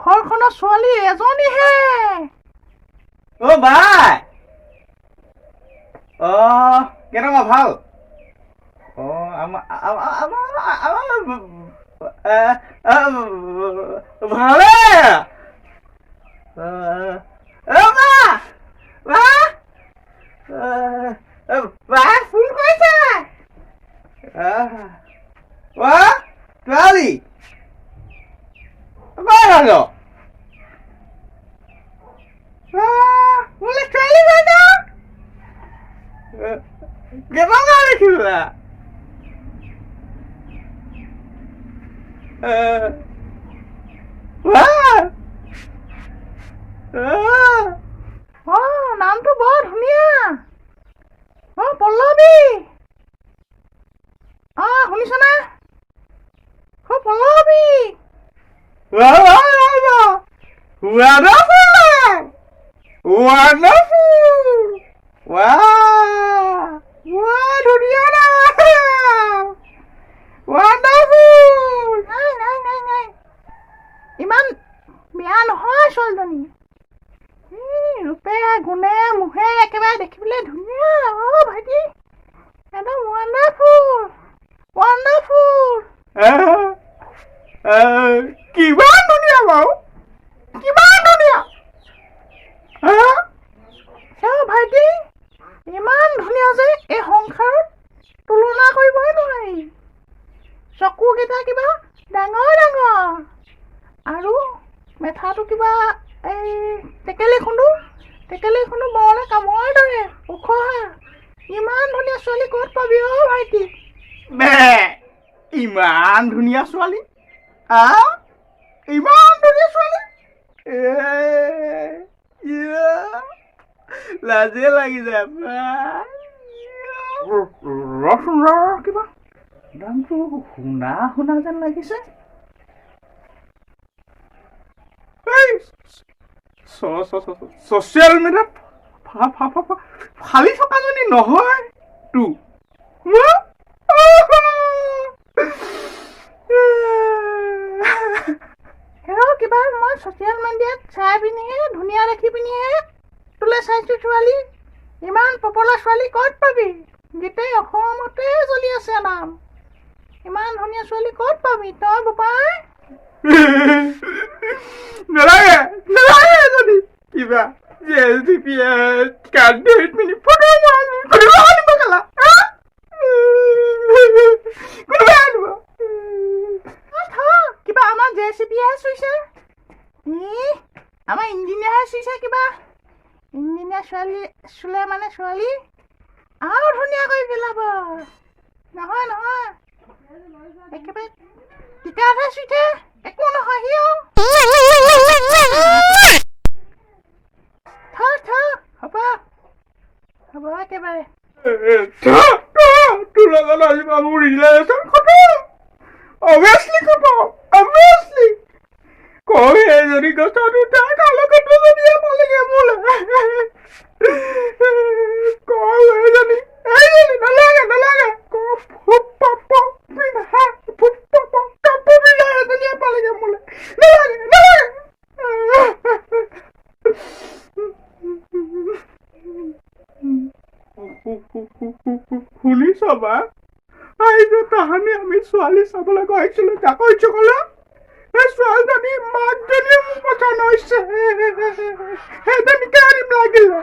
ঘৰখনৰ ছোৱালী এজনীহে। অ' বাই। কেনেকুৱা ভাল? ভালে। ফোন কৰিছে। ছোৱালী বোলে ছোৱালী কেনেকুৱা দেখিলা? নামটো বৰ ধুনীয়া। পল্লৱী। শুনিছনে? পল্লৱী। ধুনীয়া নাম। নাই। ইমান বেয়া নহয় ছোৱালীজনী। ৰূপে গুণে মুখে একেবাৰে দেখিবলৈ ধুনীয়া। ভাইটি একদম ৱাণ্ডাৰফুল। কিমান ধুনীয়া বাৰু? কিমান ধুনীয়া? ভাইটি ইমান ধুনীয়া যে এই সংসাৰত তুলনা কৰিবই নোৱাৰি। চকুকেইটা কিবা ডাঙৰ আৰু মেথাটো কিবা এই টেকেলি খুন্দো বৰলে কামৰ দৰে ওখ। ইমান ধুনীয়া ছোৱালী ক'ত পাবি ভাইটি? ইমান ধুনীয়া ছোৱালী? ইমান ধুনীয়া ছোৱালী? লাজে লাগি যায়। কিবা নামটো শুনা যেন লাগিছে। ছচিয়েল মিডিয়াত ফালি থকাজনী নহয় তো? কিবা মই ছচিয়েল মিডিয়াত চাই পিনিহে ধুনীয়া দেখি পিনিহে তোলে চাইছো ছোৱালী। ইমান পপুলাৰ ছোৱালী ক'ত পাবি? গোটেই অসমতে জ্বলি আছে নাম। ইমান ধুনীয়া ছোৱালী ক'ত পাবি তই বোপাই? নালাগে যদি কিবা কিবা আমাৰ JCBহে চুইছে। আমাৰ ইঞ্জিনিয়াৰহে চুইছে। কিবা ইঞ্জিনিয়াৰ ছোৱালী চুলে মানে ছোৱালী আৰু ধুনীয়া কৰি পেলাব। নহয় একেবাৰে টিকাতহে চুইছে। একো নহয় সিও। হ'ব একেবাৰে। তোৰ লগত আজি মোৰ ৰিলেশ্যন খতম। অভিয়াছলি কয় এজনী কথাটো তাৰ কালকতো যদি পালেগে মোলে। কয় এজনী নালাগে এজনীয়ে পালেগে মোলে। নালাগে। শুনিছ বা? যে তাহানি আমি ছোৱালী চাবলৈ গৈছিলো জাকৈ কলা। এই ছোৱালীজনী মাকজনীয়ে মোক পচন্দ হৈছে। সেইজনীকে আনিম লাগিলে।